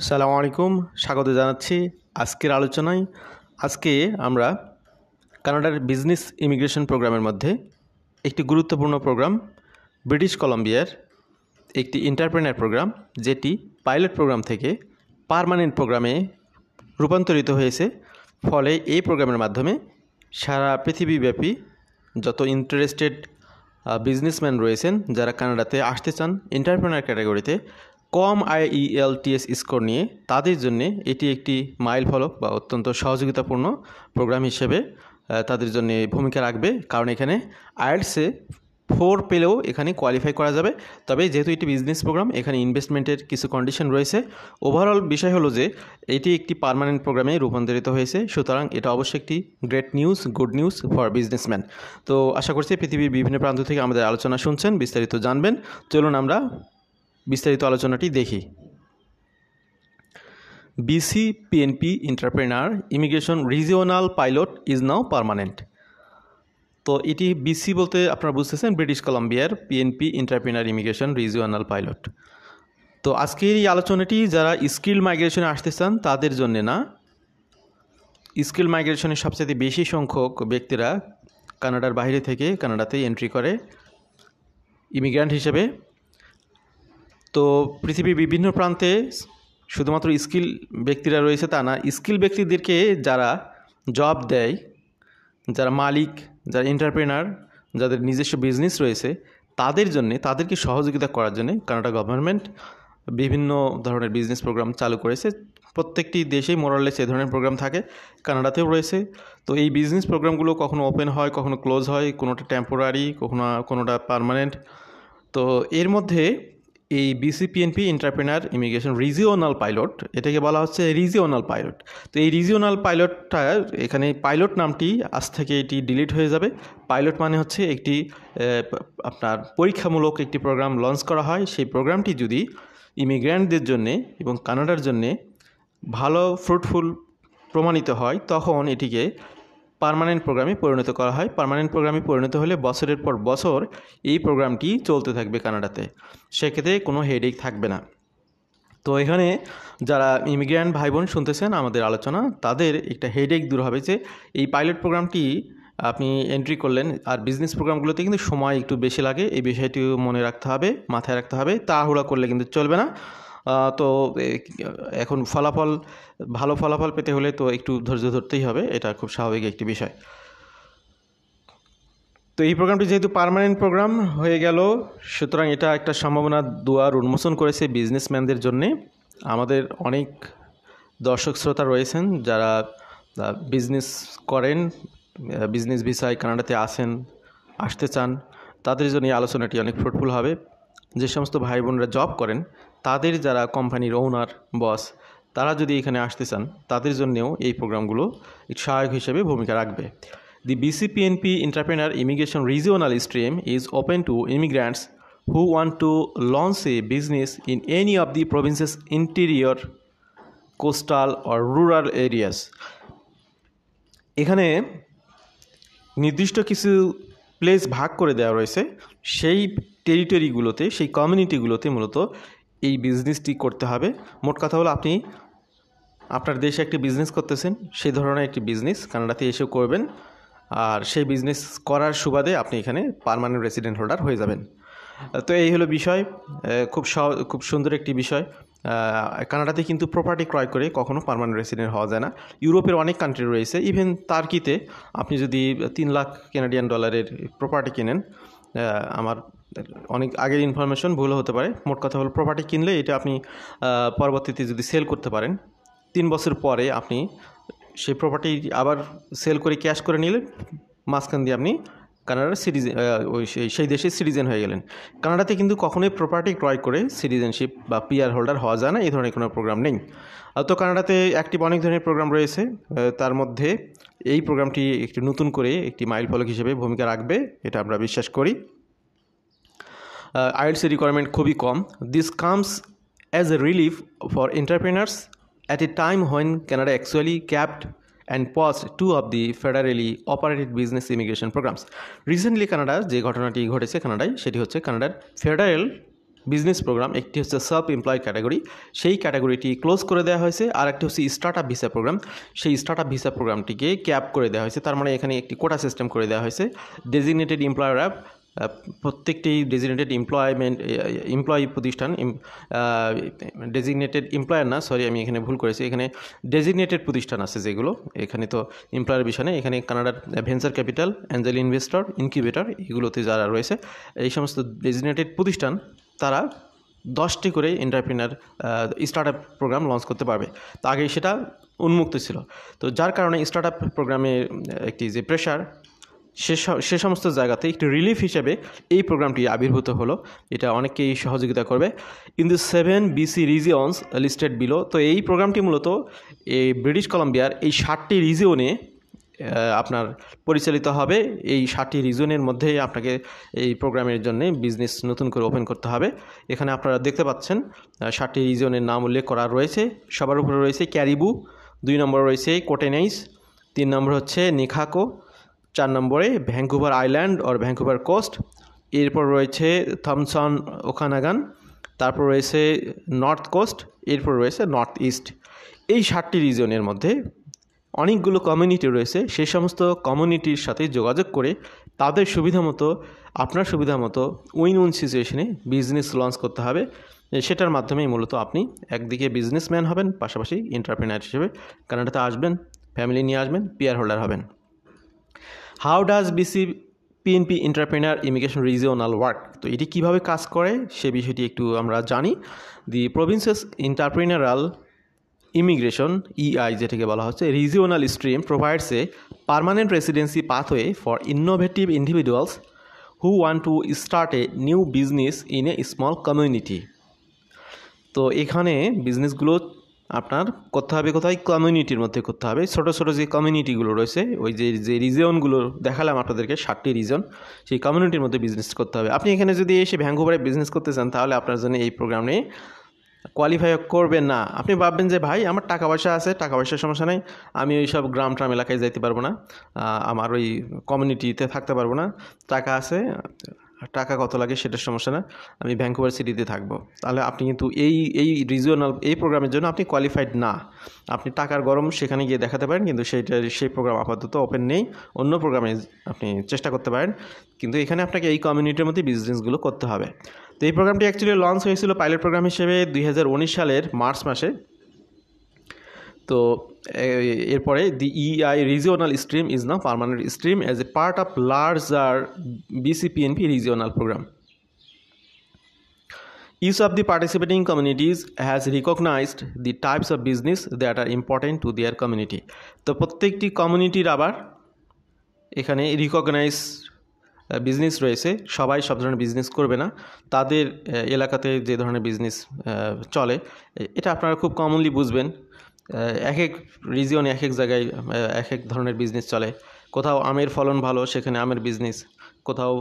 সালামু আলাইকুম, স্বাগত জানাচ্ছি আজকের আলোচনায়। আজকে আমরা কানাডার বিজনেস ইমিগ্রেশন প্রোগ্রামের মধ্যে একটি গুরুত্বপূর্ণ প্রোগ্রাম, ব্রিটিশ কলম্বিয়ার একটি এন্টারপ্রেনার প্রোগ্রাম, যেটি পাইলট প্রোগ্রাম থেকে পার্মানেন্ট প্রোগ্রামে রূপান্তরিত হয়েছে। ফলে এই প্রোগ্রামের মাধ্যমে সারা পৃথিবীব্যাপী যত ইন্টারেস্টেড বিজনেসম্যান রয়েছেন, যারা কানাডাতে আসতে চান এন্টারপ্রেনার ক্যাটাগরিতে কম IELTS স্কোর নিয়ে, তাদের জন্য এটি একটি মাইল ফলক বা অত্যন্ত সহযোগিতাপূর্ণ প্রোগ্রাম হিসেবে তাদের জন্য ভূমিকা রাখবে। কারণ এখানে আইএলটিএসে 4 পেলেও এখানে কোয়ালিফাই করা যাবে। তবে যেহেতু এটি বিজনেস প্রোগ্রাম, এখানে ইনভেস্টমেন্টের কিছু কন্ডিশন রয়েছে। ওভারঅল বিষয় হলো যে এটি একটি পার্মানেন্ট প্রোগ্রামে রূপান্তরিত হয়েছে, সুতরাং এটা অবশ্যই একটি great news, good news for businessman. তো আশা করছি পৃথিবীর বিভিন্ন প্রান্ত থেকে আমাদের আলোচনা শুনছেন, বিস্তারিত জানবেন। চলুন আমরা বিস্তারিত আলোচনাটি দেখি। BC PNP entrepreneur immigration regional pilot is now permanent. তো এটি BC বলতে আপনারা বুঝতেছেন ব্রিটিশ কলম্বিয়ার PNP entrepreneur immigration regional pilot. তো আজকের এই আলোচনাটি যারা স্কিল মাইগ্রেশনে আসতে চান তাদের জন্য না। স্কিল মাইগ্রেশনে সবচেয়ে বেশি সংখ্যক ব্যক্তিরা কানাডার বাইরে থেকে কানাডাতে এন্ট্রি করে ইমিগ্র্যান্ট হিসেবে। তো পৃথিবীর বিভিন্ন প্রান্তে শুধুমাত্র স্কিল ব্যক্তিরা রয়েছে তা না, স্কিল ব্যক্তিদেরকে যারা জব দেয়, যারা মালিক, যারা এন্টারপ্রেনার, যাদের নিজস্ব বিজনেস রয়েছে, তাদের জন্যে, তাদেরকে সহযোগিতা করার জন্যে কানাডা গভর্নমেন্ট বিভিন্ন ধরনের বিজনেস প্রোগ্রাম চালু করেছে। প্রত্যেকটি দেশেই মোরালেস এ ধরনের প্রোগ্রাম থাকে, কানাডাতেও রয়েছে। তো এই বিজনেস প্রোগ্রামগুলো কখনো ওপেন হয়, কখনো ক্লোজ হয়, কোনোটা টেম্পোরারি, কোনোটা পার্মানেন্ট। তো এর মধ্যে এই BC PNP entrepreneur immigration regional pilot, এটাকে বলা হচ্ছে রিজিওনাল পাইলট। তো এই রিজিওনাল পাইলটটা, এখানে পাইলট নামটি আজ থেকে এটি ডিলিট হয়ে যাবে। পাইলট মানে হচ্ছে একটি আপনার পরীক্ষামূলক একটি প্রোগ্রাম লঞ্চ করা হয়। সেই প্রোগ্রামটি যদি ইমিগ্র্যান্টদের জন্যে এবং কানাডার জন্যে ভালো ফ্রুটফুল প্রমাণিত হয়, তখন এটিকে পার্মানেন্ট প্রোগ্রামে পরিণত করা হয়। পার্মানেন্ট প্রোগ্রামে পরিণত হলে বছরের পর বছর এই প্রোগ্রামটি চলতে থাকবে কানাডাতে, সেক্ষেত্রে কোনো হেডেক থাকবে না। তো এখানে যারা ইমিগ্র্যান্ট ভাই বোন শুনতেছেন আমাদের আলোচনা, তাদের একটা হেডেক দূর হবে যে এই পাইলট প্রোগ্রামটি আপনি এন্ট্রি করলেন, আর বিজনেস প্রোগ্রামগুলোতে কিন্তু সময় একটু বেশি লাগে, এই বিষয়টিও মনে রাখতে হবে, মাথায় রাখতে হবে। তাড়াহুড়া করলে কিন্তু চলবে না। তো এখন ভালো ফলাফল পেতে হলে তো একটু ধৈর্য ধরতেই হবে, এটা খুব স্বাভাবিক একটি বিষয়। তো এই প্রোগ্রামটি যেহেতু পার্মানেন্ট প্রোগ্রাম হয়ে গেল, সুতরাং এটা একটা সম্ভাবনার দুয়ার উন্মোচন করেছে বিজনেসম্যানদের জন্যে। আমাদের অনেক দর্শক শ্রোতা রয়েছেন যারা বিজনেস করেন, বিজনেস ভিসায় কানাডাতে আসতে চান, তাদের জন্য এই আলোচনাটি অনেক ফ্রুটফুল হবে। যে সমস্ত ভাই বোনরা জব করেন, তাদের যারা কোম্পানির ওনার, বস, তারা যদি এখানে আসতে চান, তাদের জন্যেও এই প্রোগ্রামগুলো একটু সহায়ক হিসেবে ভূমিকা রাখবে। The BC PNP Entrepreneur Immigration Regional Stream is open to immigrants who want to launch a business in any of the province's interior, coastal or rural areas. এখানে নির্দিষ্ট কিছু প্লেস ভাগ করে দেওয়া রয়েছে, সেই টেরিটরিগুলোতে, সেই কমিউনিটিগুলোতে মূলত এই বিজনেসটি করতে হবে। মোট কথা হলো, আপনি আপনার দেশে একটি বিজনেস করতেছেন, সেই ধরনের একটি বিজনেস কানাডাতে এসেও করবেন, আর সেই বিজনেস করার সুবাদে আপনি এখানে পার্মানেন্ট রেসিডেন্ট হোল্ডার হয়ে যাবেন। তো এই হলো বিষয়, খুব সুন্দর একটি বিষয়। কানাডাতে কিন্তু প্রপার্টি ক্রয় করে কখনো পার্মানেন্ট রেসিডেন্ট হওয়া যায় না। ইউরোপের অনেক কান্ট্রি রয়েছে, ইভেন তার্কিতে আপনি যদি 3 লাখ কানাডিয়ান ডলারের প্রপার্টি কেনেন, আমার অনেক আগের ইনফরমেশন ভুল হতে পারে, মোট কথা হলো প্রপার্টি কিনলে এটা আপনি পরবর্তীতে যদি সেল করতে পারেন, 3 বছর পরে আপনি সেই প্রপার্টি আবার সেল করে ক্যাশ করে নিলে মাঝখান দিয়ে আপনি কানাডার সিটিজেন, সেই দেশের সিটিজেন হয়ে গেলেন। কানাডাতে কিন্তু কখনোই প্রপার্টি ক্রয় করে সিটিজেনশিপ বা PR হোল্ডার হওয়া যায় না, এই ধরনের কোনো প্রোগ্রাম নেই। তো কানাডাতে অ্যাক্টিভ অনেক ধরনের প্রোগ্রাম রয়েছে, তার মধ্যে এই প্রোগ্রামটি একটি নতুন করে একটি মাইল ফলক হিসেবে ভূমিকা রাখবে, এটা আমরা বিশ্বাস করি। IELTS রিকোয়ারমেন্ট খুবই কম। This comes as a relief for entrepreneurs at a time when Canada actually capped and paused 2 of the federally operated business immigration programs. Recently কানাডার যে ঘটনাটি ঘটেছে কানাডায়, সেটি হচ্ছে কানাডার ফেডারেল বিজনেস প্রোগ্রাম, একটি হচ্ছে সেলফ এমপ্লয়েড ক্যাটাগরি, সেই ক্যাটাগরিটি ক্লোজ করে দেওয়া হয়েছে। আর একটি হচ্ছে স্টার্টআপ ভিসা প্রোগ্রাম, সেই স্টার্টআপ ভিসা প্রোগ্রামটিকে ক্যাপ করে দেওয়া হয়েছে। তার মানে এখানে একটি কোটা সিস্টেম করে দেওয়া হয়েছে। ডেজিগনেটেড এমপ্লয়াররা প্রত্যেকটি ডেজিগনেটেড এমপ্লয়ি প্রতিষ্ঠান, ডেজিগনেটেড এমপ্লয়ার না, সরি আমি এখানে ভুল করেছি, এখানে ডেজিগনেটেড প্রতিষ্ঠান আছে যেগুলো, এখানে তো এমপ্লয়ার বিষয় নেই, এখানে কানাডার venture capital, Angel investor, incubator, এগুলোতে যারা রয়েছে এই সমস্ত ডেজিগনেটেড প্রতিষ্ঠান তারা 10টি করে এন্টারপ্রিনার স্টার্টআপ প্রোগ্রাম লঞ্চ করতে পারবে। তো আগে সেটা উন্মুক্ত ছিল, তো যার কারণে স্টার্টআপ প্রোগ্রামের একটি যে প্রেশার সে সমস্ত জায়গাতে একটি রিলিফ হিসেবে এই প্রোগ্রামটি আবির্ভূত হলো। এটা অনেককেই সহযোগিতা করবে। In the 7 BC regions listed below, তো এই প্রোগ্রামটি মূলত এই ব্রিটিশ কলাম্বিয়ার এই 60টি রিজিয়নে আপনার পরিচালিত হবে। এই 60টি রিজনের মধ্যে আপনাকে এই প্রোগ্রামের জন্য বিজনেস নতুন করে ওপেন করতে হবে। এখানে আপনারা দেখতে পাচ্ছেন 60টি রিজনের নাম উল্লেখ করা রয়েছে। সবার উপরে রয়েছে ক্যারিবু, 2 নম্বরে রয়েছে কোটেনাইস, 3 নম্বর হচ্ছে নিখাকো, 4 নম্বরে Vancouver Island or Vancouver Coast, এরপর রয়েছে থমসন ওকানাগান, তারপর রয়েছে নর্থ কোস্ট, এরপর রয়েছে নর্থ ইস্ট। এই 60টি রিজনের মধ্যে অনেকগুলো কমিউনিটি রয়েছে। সেই সমস্ত কমিউনিটির সাথে যোগাযোগ করে তাদের সুবিধা মতো, আপনার সুবিধা মতো উইন উইন সিচুয়েশনে বিজনেস লঞ্চ করতে হবে। সেটার মাধ্যমেই মূলত আপনি একদিকে বিজনেসম্যান হবেন, পাশাপাশি এন্টারপ্রেনার হিসেবে কানাডাতে আসবেন, ফ্যামিলি নিয়ে আসবেন, পিআর হোল্ডার হবেন। How does PNP entrepreneur immigration regional work, তো এটি কীভাবে কাজ করে সে বিষয়টি একটু আমরা জানি। দি প্রভিন্সেস এন্টারপ্রেনারাল ইমিগ্রেশন EI যেটাকে বলা হচ্ছে regional stream provides a permanent residency pathway for innovative individuals who want to start A new business in a small community. তো এখানে বিজনেসগুলো আপনার করতে হবে কোথায়? কমিউনিটির মধ্যে করতে হবে। ছোটো ছোটো যে কমিউনিটিগুলো রয়েছে, ওই যে রিজিয়নগুলো দেখালাম আপনাদেরকে 60টি রিজন, সেই কমিউনিটির মধ্যে বিজনেস করতে হবে। আপনি এখানে যদি এসে ভ্যাঙ্কুভারে বিজনেস করতে চান তাহলে আপনার জন্য এই প্রোগ্রামে কোয়ালিফাই করবেন না। আপনি ভাববেন যে ভাই আমার টাকা পয়সা আছে, টাকা পয়সার সমস্যা নেই, আমি ওই সব গ্রাম ট্রাম এলাকায় যাইতে পারবো না, আমার ওই কমিউনিটিতে থাকতে পারবো না, টাকা আছে, টাকা কত লাগে সেটার সমস্যা না, আমি ভ্যাঙ্কুভার সিটিতে থাকবো। তাহলে আপনি কিন্তু এই রিজিওনাল এই প্রোগ্রামের জন্য আপনি কোয়ালিফাইড না। আপনি টাকার গরম সেখানে গিয়ে দেখাতে পারেন, কিন্তু সেই প্রোগ্রাম আপাতত ওপেন নেই। অন্য প্রোগ্রামে আপনি চেষ্টা করতে পারেন, কিন্তু এখানে আপনাকে এই কমিউনিটির মধ্যে বিজনেসগুলো করতে হবে। তো এই প্রোগ্রামটি অ্যাকচুয়ালি লঞ্চ হয়েছিল পাইলট প্রোগ্রাম হিসেবে 2019 সালের মার্চ মাসে। তো এরপরে the EI regional stream is now permanent stream as a part of larger BC-PNP regional program. Each of the participating communities has recognized the types of business that are important to their community. তো প্রত্যেকটি কমিউনিটির আবার এখানে recognise business রয়েছে। সবাই সব ধরনের business করবে না, তাদের এলাকাতে যে ধরনের বিজনেস চলে এটা আপনারা খুব কমনলি বুঝবেন। এক এক রিজিয়নে এক এক জায়গায় এক এক ধরনের বিজনেস চলে। কোথাও আমের ফলন ভালো, সেখানে আমের বিজনেস, কোথাও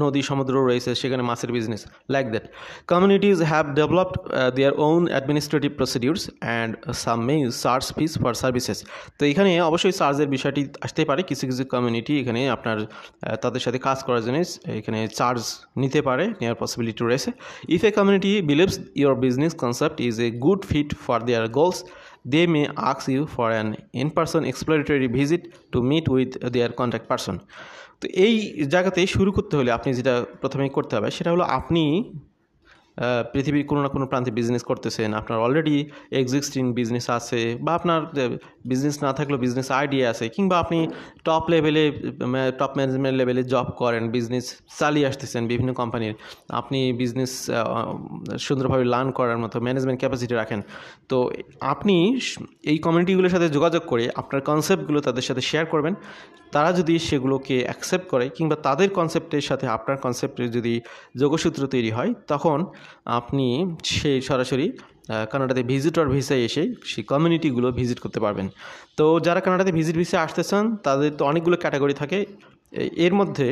নদী সমুদ্র রয়েছে, সেখানে মাছের business, like that. Communities have developed their own administrative procedures and some may charge fees for services. তো এখানে অবশ্যই চার্জের বিষয়টি আসতেই পারে। কিছু কিছু কমিউনিটি এখানে আপনার তাদের সাথে কাজ করার জন্য এখানে চার্জ নিতে পারে, নেওয়ার পসিবিলিটি রয়েছে। If a community believes your business concept is a good fit for their goals, they may ask you for an in-person exploratory visit to meet with their contact person. তো এই জায়গাতে শুরু করতে হলে আপনি যেটা প্রথমেই করতে হবে সেটা হলো আপনি পৃথিবীর কোনো না কোনো প্রান্তে বিজনেস করতেছেন, আপনার অলরেডি এক্সিস্টিং বিজনেস আছে, বা আপনার বিজনেস না থাকলেও বিজনেস আইডিয়া আছে, কিংবা আপনি টপ ম্যানেজমেন্ট লেভেলে জব করেন, বিজনেস চালিয়ে আসতেছেন বিভিন্ন কোম্পানির, আপনি বিজনেস সুন্দরভাবে লার্ন করার মতো ম্যানেজমেন্ট ক্যাপাসিটি রাখেন। তো আপনি এই কমিউনিটিগুলোর সাথে যোগাযোগ করে আপনার কনসেপ্টগুলো তাদের সাথে শেয়ার করবেন। তারা যদি সেগুলোকে অ্যাকসেপ্ট করে, কিংবা তাদের কনসেপ্টের সাথে আপনার কনসেপ্টের যদি যোগসূত্র তৈরি হয়, তখন আপনি সেই সরাসরি কানাডাতে ভিজিটর ভিসায় এসে সেই কমিউনিটিগুলো ভিজিট করতে পারবেন। তো যারা কানাডাতে ভিসা আসতে চান তাদের তো অনেকগুলো ক্যাটাগরি থাকে। এর মধ্যে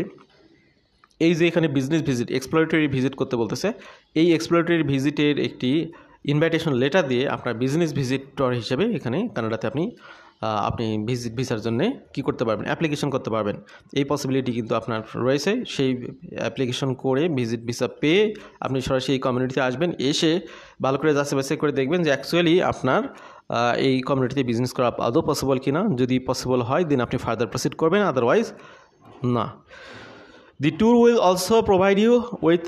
এই যে এখানে বিজনেস ভিজিট, এক্সপ্লোরেটরি ভিজিট করতে বলতেছে, এই এক্সপ্লোরেটরি ভিজিটের একটি ইনভাইটেশন লেটার দিয়ে আপনার বিজনেস ভিজিটর হিসেবে এখানে কানাডাতে আপনি আপনি ভিসার জন্য কি করতে পারবেন, অ্যাপ্লিকেশন করতে পারবেন। এই পসিবিলিটি কিন্তু আপনার রয়েছে। সেই অ্যাপ্লিকেশন করে ভিজিট ভিসা পেয়ে আপনি সরাসরি এই কমিউনিটিতে আসবেন, এসে ভালো করে যাচাই বাছাই করে দেখবেন যে অ্যাকচুয়ালি আপনার এই কমিউনিটিতে বিজনেস করা আদৌ পসিবল কিনা। যদি পসিবল হয় দেন আপনি ফার্দার প্রসিড করবেন, আদারওয়াইজ না। The tour will also provide you with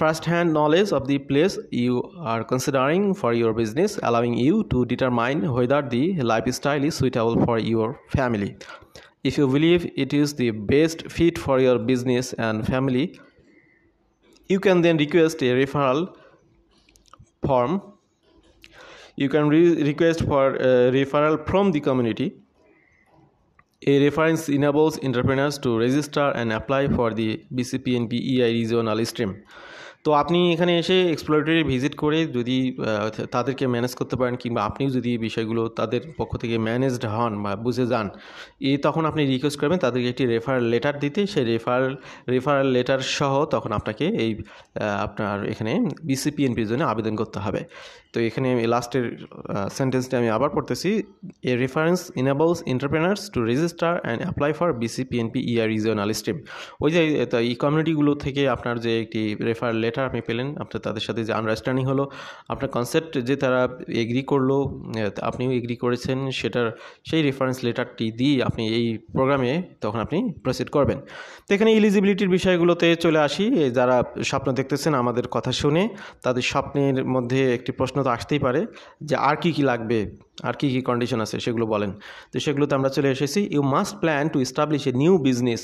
first-hand knowledge of the place you are considering for your business, allowing you to determine whether the lifestyle is suitable for your family. If you believe it is the best fit for your business and family, you can then request a referral form. You can request for a referral from the community. A reference enables entrepreneurs to register and apply for the BCPNP EI regional stream. তো আপনি এখানে এসে exploratory visit করে যদি তাদেরকে manage করতে পারেন, কিংবা আপনিও যদি বিষয়গুলো তাদের পক্ষ থেকে ম্যানেজড হন বা বুঝে যান, তখন আপনি রিকোয়েস্ট করবেন তাদেরকে একটি রেফারেল লেটার দিতে। সেই রেফারেল লেটার সহ তখন আপনাকে এই আপনার এখানে বিসিপিএনপির জন্য আবেদন করতে হবে। তো এখানে লাস্টের সেন্টেন্সটা আমি আবার পড়তেছি। A reference enables entrepreneurs to register and apply for BCPNP ER regional stream. ওই যে এই কমিউনিটিগুলো থেকে আপনার যে একটি রেফারেল লেটার আপনি পেলেন, আপনার তাদের সাথে যে আন্ডারস্ট্যান্ডিং হলো, আপনার কনসেপ্ট যে তারা এগ্রি করলো, আপনিও এগ্রি করেছেন, সেই রেফারেন্স লেটারটি দিয়ে আপনি এই প্রোগ্রামে তখন আপনি প্রসিড করবেন। তো এখানে এলিজিবিলিটির বিষয়গুলোতে চলে আসি। যারা স্বপ্ন দেখতেছেন আমাদের কথা শুনে, তাদের স্বপ্নের মধ্যে একটি প্রশ্ন তো আসতেই পারে যে আর কি লাগবে, আর কি কন্ডিশন আছে সেগুলো বলেন। তো সেগুলোতে আমরা চলে এসেছি। You must plan to establish a new business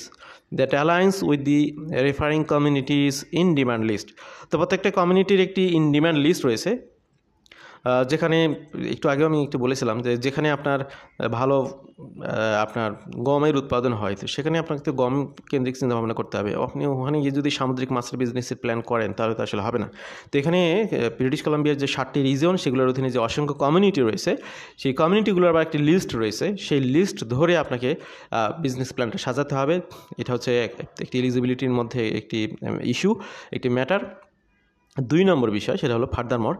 that alliance with the referring communities in demand list. তো প্রত্যেকটা কমিউনিটির একটি ইন ডিমান্ড লিস্ট রয়েছে, যেখানে একটু আগেও আমি একটু বলেছিলাম যে যেখানে আপনার ভালো আপনার গমের উৎপাদন হয়, তো সেখানে আপনাকে তো গম কেন্দ্রিক চিন্তাভাবনা করতে হবে। আপনি ওখানে গিয়ে যদি সামুদ্রিক মাছের বিজনেসের প্ল্যান করেন তাহলে তো আসলে হবে না। তো এখানে ব্রিটিশ কলাম্বিয়ার যে 7টি রিজন, সেগুলোর অধীনে যে অসংখ্য কমিউনিটি রয়েছে, সেই কমিউনিটিগুলোর আবার একটি লিস্ট রয়েছে। সেই লিস্ট ধরে আপনাকে বিজনেস প্ল্যানটা সাজাতে হবে। এটা হচ্ছে একটি এলিজিবিলিটির মধ্যে একটি ইস্যু, একটি ম্যাটার। 2 নম্বর বিষয় সেটা হলো furthermore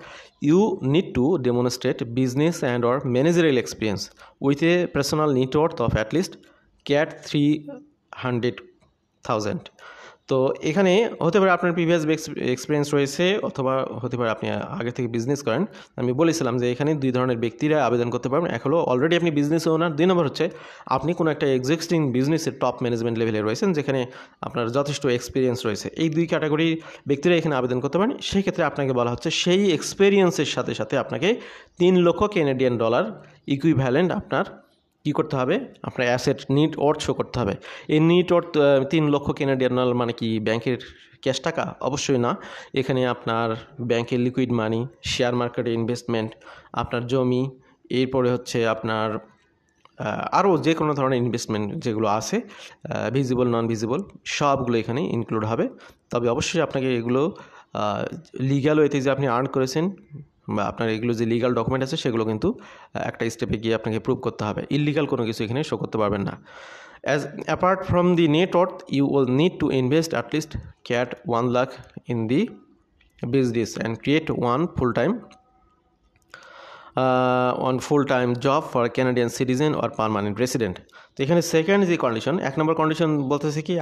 you need to demonstrate business and or managerial experience with a personal net worth of at least CAD 300,000। তো এখানে হতে পারে আপনার প্রিভিয়াস এক্সপিরিয়েন্স রয়েছে, অথবা হতে পারে আপনি আগে থেকে বিজনেস করেন। আমি বলেছিলাম যে এখানে 2 ধরনের ব্যক্তিরা আবেদন করতে পারবেন। এক হলো অলরেডি আপনি বিজনেস ওনার, 2 নম্বর হচ্ছে আপনি কোনো একটা এক্সিস্টিং বিজনেসের টপ ম্যানেজমেন্ট লেভেলে রয়েছেন, যেখানে আপনার যথেষ্ট এক্সপিরিয়েন্স রয়েছে। এই 2 ক্যাটাগরির ব্যক্তিরা এখানে আবেদন করতে পারেন। সেই ক্ষেত্রে আপনাকে বলা হচ্ছে সেই এক্সপিরিয়েন্সের সাথে সাথে আপনাকে 3 লক্ষ ক্যানাডিয়ান ডলার ইকুইভ্যালেন্ট আপনার কী করতে হবে, আপনার অ্যাসেট নিট ওয়ার্থ শো করতে হবে। এই নিট ওয়ার্থ 3 লক্ষ ক্যানাডিয়ান ডলার মানে কি ব্যাংকের ক্যাশ টাকা? অবশ্যই না। এখানে আপনার ব্যাংকের লিকুইড মানি, শেয়ার মার্কেটে ইনভেস্টমেন্ট, আপনার জমি, এরপরে হচ্ছে আপনার আরও যে কোনো ধরনের ইনভেস্টমেন্ট যেগুলো আছে, ভিজিবল নন ভিজিবল, সবগুলো এখানে ইনক্লুড হবে। তবে অবশ্যই আপনাকে এগুলো লিগ্যাল ওয়েতে যে আপনি আর্ন করেছেন বা আপনার এগুলো যে লিগাল ডকুমেন্ট আছে সেগুলো কিন্তু একটা স্টেপে গিয়ে আপনাকে প্রুভ করতে হবে। ইলিগাল কোনো কিছু এখানে শো করতে পারবেন না। Apart from the net worth you will need to invest at least CAD 1 lakh in the business and create one full time job for Canadian citizen or permanent resident. তো এখানে সেকেন্ড যে কন্ডিশন, 1 নম্বর condition বলতেছে কি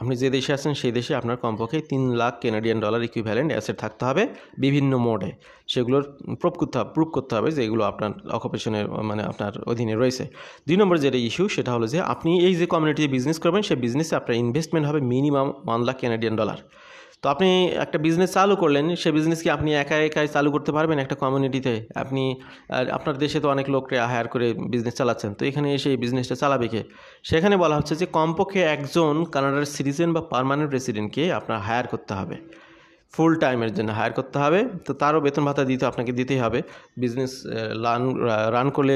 আপনি যে দেশে আছেন সেই দেশে আপনার কমপক্ষে 3 lakh Canadian dollar equivalent asset থাকতে হবে বিভিন্ন মোডে। সেগুলোর প্রুভ করতে হবে যে এগুলো আপনার অকুপেশনের মানে আপনার অধীনে রয়েছে। 2 নম্বর যেটা ইস্যু সেটা হলো যে আপনি এই যে কমিউনিটিতে বিজনেস করবেন সেই বিজনেসে আপনার ইনভেস্টমেন্ট হবে মিনিমাম 1 লাখ ক্যানাডিয়ান ডলার। তো আপনি একটা বিজনেস চালু করলেন, সেই বিজনেস কি আপনি একাই চালু করতে পারবেন একটা কমিউনিটিতে? আপনি আপনার দেশে তো অনেক লোককে হায়ার করে বিজনেস চালাচ্ছেন, তো এখানে এসে এই বিজনেসটা চালাবে কে? সেখানে বলা হচ্ছে যে কমপক্ষে একজন কানাডার সিটিজেন বা পার্মানেন্ট রেসিডেন্টকে আপনার হায়ার করতে হবে, ফুল টাইমের জন্য হায়ার করতে হবে। তো তারও বেতন ভাতা আপনাকে দিতেই হবে। বিজনেস রান করলে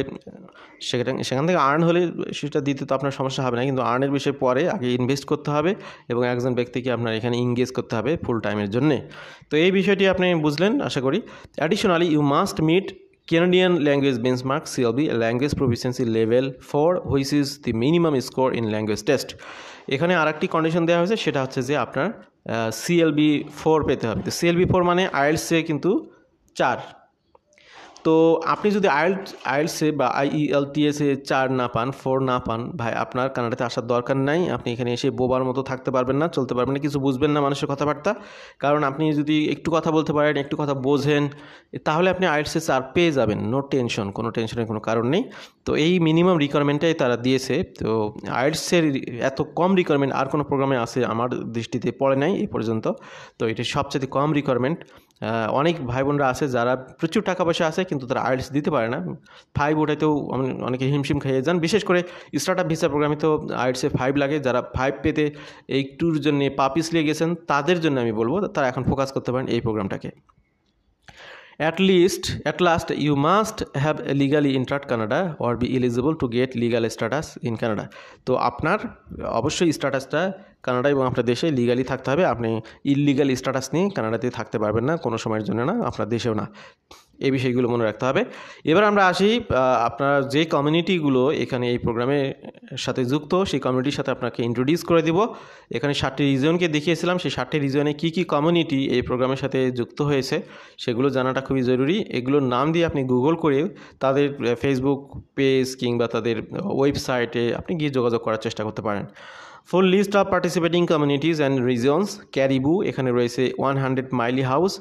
সেখান থেকে আর্ন হলে সেটা দিতে তো আপনার সমস্যা হবে না, কিন্তু আর্নের বিষয়ে পরে আগে ইনভেস্ট করতে হবে এবং একজন ব্যক্তিকে আপনার এখানে এঙ্গেজ করতে হবে ফুল টাইমের জন্যে। তো এই বিষয়টি আপনি বুঝলেন আশা করি। Additionally you must meet Canadian Language Benchmark CLB Language Proficiency Level 4 which is the minimum score in language test। এখানে আরেকটি কন্ডিশন দেওয়া হয়েছে, সেটা হচ্ছে যে আপনার CLB 4 পেতে হবে। তো CLB 4 মানে IELTS কিন্তু 4। তো আপনি যদি আইএলটিএসে বা IELTS-এ 4 না পান, 4 না পান, ভাই আপনার কানাডাতে আসার দরকার নাই। আপনি এখানে এসে বোবার মতো থাকতে পারবেন না, চলতে পারবেন না, কিছু বুঝবেন না মানুষের কথাবার্তা। কারণ আপনি যদি একটু কথা বলতে পারেন, একটু কথা বোঝেন, তাহলে আপনি আইএলটিএসে 4 পেয়ে যাবেন। নো টেনশন, কোনো টেনশনের কোনো কারণ নেই। তো এই মিনিমাম রিকোয়ারমেন্টটাই তারা দিয়েছে। তো আইএলটিএসের এত কম রিকোয়ারমেন্ট আর কোনো প্রোগ্রামে আছে আমার দৃষ্টিতে পড়ে নাই এই পর্যন্ত। তো এটি সবচেয়ে কম রিকোয়ারমেন্ট। অনেক ভাই বোনরা আছে যারা প্রচুর টাকা পয়সা আছে কিন্তু তারা আইএলটিএস দিতে পারে না। 5 ওঠাইতেও অনেকে হিমশিম খেয়ে যান। বিশেষ করে স্টার্টআপ ভিসা প্রোগ্রামে তো আইএলটিএসে 5 লাগে। যারা 5 পেতে একটুর জন্য পা পিছলিয়ে গেছেন তাদের জন্য আমি বলবো তারা এখন ফোকাস করতে পারেন এই প্রোগ্রামটাকে। At last, you must have legally entered Canada or be eligible to get legal status in Canada. তো আপনার অবশ্যই স্ট্যাটাসটা কানাডা এবং আপনার দেশে লিগালি থাকতে হবে। আপনি ইললিগাল স্ট্যাটাস নিয়ে কানাডাতে থাকতে পারবেন না, কোনো সময়ের জন্য না, আপনার দেশেও না। এই বিষয়গুলো মনে রাখতে হবে। এবার আমরা আসি আপনার যে কমিউনিটিগুলো এখানে এই প্রোগ্রামের সাথে যুক্ত, সেই কমিউনিটির সাথে আপনাকে ইন্ট্রোডিউস করে দিব। এখানে 7টি রিজনকে দেখিয়েছিলাম, সেই 7টি রিজনে কী কী কমিউনিটি এই প্রোগ্রামের সাথে যুক্ত হয়েছে সেগুলো জানাটা খুবই জরুরি। এগুলোর নাম দিয়ে আপনি গুগল করে তাদের ফেসবুক পেজ কিংবা তাদের ওয়েবসাইটে আপনি গিয়ে যোগাযোগ করার চেষ্টা করতে পারেন। Full list of participating communities and regions: Cariboo, এখানে রয়েছে 100 মাইলি হাউস,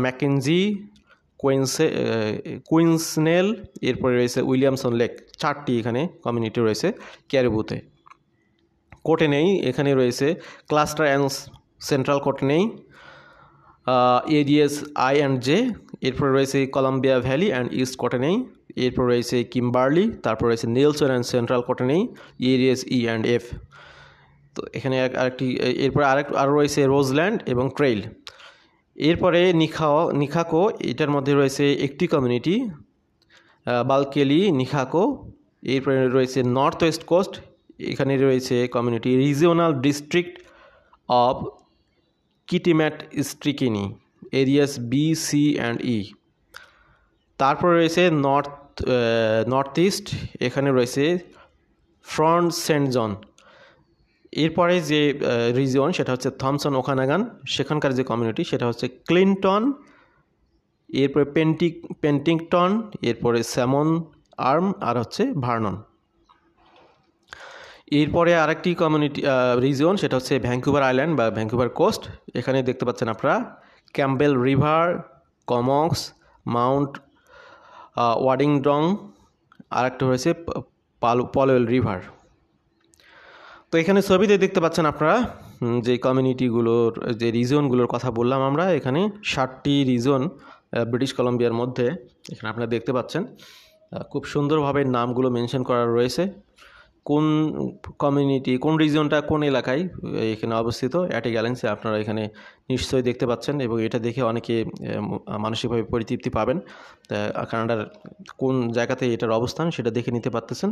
ম্যাকেনজি, কুইন্সনেল, এরপরে রয়েছে উইলিয়ামসন লেক। 4টি এখানে কমিউনিটি রয়েছে ক্যারিবুতে। কোটেনেই এখানে রয়েছে cluster and Central Kootenay, areas I and J, এরপর রয়েছে Columbia Valley and East Kootenay, এরপর রয়েছে কিম্বার্লি, তারপর রয়েছে Nelson and Central Kootenay, areas E and F। তো এখানে আরেকটি, এরপর আরও রয়েছে রোজল্যান্ড এবং ট্রেইল। এরপরে নিখাকো, এটার মধ্যে রয়েছে একটি কমিউনিটি, বালকেলি নিখাকো। এরপরে রয়েছে নর্থ ওয়েস্ট কোস্ট, এখানে রয়েছে Community Regional District of Kitimat Stikine, areas B, C and E। তারপর রয়েছে নর্থ ইস্ট, এখানে রয়েছে ফ্রন্ট সেন্ট জন। এরপরে যে রিজিয়ন সেটা হচ্ছে থমসন ওকানাগান, সেখানকার যে কমিউনিটি সেটা হচ্ছে ক্লিনটন, এরপরে পেন্টিংটন, এরপরে স্যামন আর্ম আর হচ্ছে ভার্নন। এরপরে আরেকটি কমিউনিটি রিজিয়ন সেটা হচ্ছে ভ্যাঙ্কুভার আইল্যান্ড বা ভ্যাঙ্কুভার কোস্ট, এখানে দেখতে পাচ্ছেন আপনারা ক্যাম্বেল রিভার, কমক্স, মাউন্ট ওয়াডিংডং, আরেকটা হয়েছে পলওয়েল রিভার। তো এখানে ছবিতে দেখতে পাচ্ছেন আপনারা যে কমিউনিটিগুলোর যে রিজনগুলোর কথা বললাম আমরা, এখানে 7টি রিজন ব্রিটিশ কলম্বিয়ার মধ্যে এখানে আপনারা দেখতে পাচ্ছেন। খুব সুন্দরভাবে নামগুলো মেনশন করা রয়েছে, কোন কমিউনিটি কোন রিজনটা কোন এলাকায় এখানে অবস্থিত অ্যাট এ গ্যালেন্সে আপনারা এখানে নিশ্চয়ই দেখতে পাচ্ছেন। এবং এটা দেখে অনেকে মানসিকভাবে পরিতৃপ্তি পাবেন, কানাডার কোন জায়গাতে এটার অবস্থান সেটা দেখে নিতে পারতেছেন।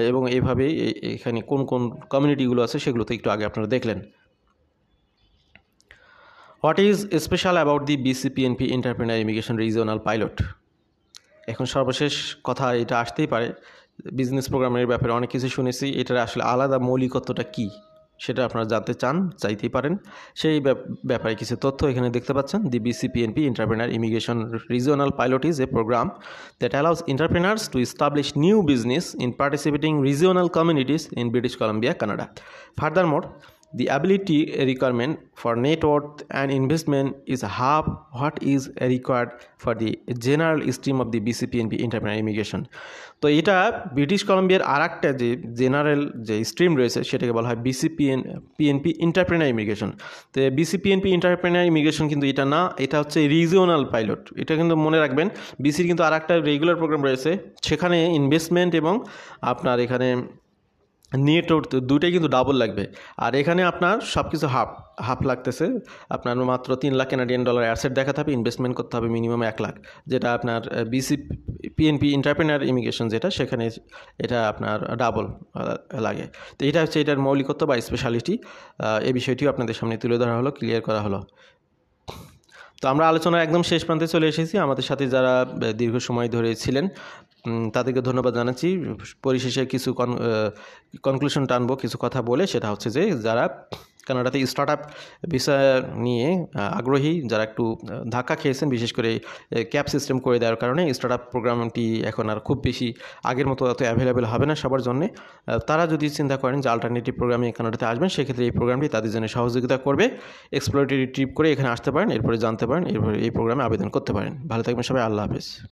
এবং এইভাবেই এখানে কোন কোন কমিউনিটিগুলো আছে সেগুলো তো একটু আগে আপনারা দেখলেন। What is special about the BC-PNP entrepreneur immigration regional pilot? এখন সর্বশেষ কথা এটা আসতেই পারে, বিজনেস প্রোগ্রামের ব্যাপারে অনেক কিছু শুনেছি, এটার আসলে আলাদা মৌলিকত্বটা কী সেটা আপনারা জানতে চাইতেই পারেন। সেই ব্যাপারে কিছু তথ্য এখানে দেখতে পাচ্ছেন। দি BC-PNP Entrepreneur Immigration Regional Pilot is a program that allows entrepreneurs to establish new business in participating regional communities in British Columbia, Canada. Furthermore, the ability requirement for net worth and investment is half what is required for the general stream of the BC-PNP Entrepreneur Immigration. তো এটা British কলম্বিয়ার আরেকটা যে general যে stream রয়েছে সেটাকে বলা হয় BC-PNP এন্টারপ্রেনার ইমিগ্রেশন। তো BC-PNP এন্টারপ্রেনার ইমিগ্রেশন কিন্তু এটা না, এটা হচ্ছে রিজিওনাল পাইলট। এটা কিন্তু মনে রাখবেন, BCর কিন্তু আরেকটা রেগুলার প্রোগ্রাম রয়েছে, সেখানে ইনভেস্টমেন্ট এবং আপনার এখানে নেট দুটোই কিন্তু ডাবল লাগবে। আর এখানে আপনার সব কিছু হাফ লাগতেছে। আপনার মাত্র 3 লাখ কানাডিয়ান ডলার অ্যাসেট দেখাতে হবে, ইনভেস্টমেন্ট করতে হবে মিনিমাম 1 লাখ, যেটা আপনার BC-PNP এন্টারপ্রেনার ইমিগ্রেশন যেটা সেখানে এটা আপনার ডাবল লাগে। তো এটা হচ্ছে এটার মৌলিকত্ব বা স্পেশালিটি। এই বিষয়টিও আপনাদের সামনে তুলে ধরা হলো, ক্লিয়ার করা হলো। তো আমরা আলোচনা একদম শেষ প্রান্তে চলে এসেছি। আমাদের সাথে যারা দীর্ঘ সময় ধরে ছিলেন তাদেরকে ধন্যবাদ জানাচ্ছি। পরিশেষে কিছু কনক্লুশন টানবো কিছু কথা বলে, সেটা হচ্ছে যে যারা কানাডাতে স্টার্টআপ ভিসা নিয়ে আগ্রহী, যারা একটু ধাক্কা খেয়েছেন বিশেষ করে ক্যাপ সিস্টেম করে দেওয়ার কারণে স্টার্টআপ প্রোগ্রামটি এখন আর খুব বেশি আগের মতো এত অ্যাভেলেবেল হবে না সবার জন্যে। তারা যদি চিন্তা করেন যে অল্টারনেটিভ প্রোগ্রামে কানাডাতে আসবেন, সেক্ষেত্রে এই প্রোগ্রামটি তাদের জন্য সহযোগিতা করবে। এক্সপ্লোরেটরি ট্রিপ করে এখানে আসতে পারেন, এরপরে জানতে পারেন, এরপরে এই প্রোগ্রামে আবেদন করতে পারেন। ভালো থাকবেন সবাই, আল্লাহ হাফেজ।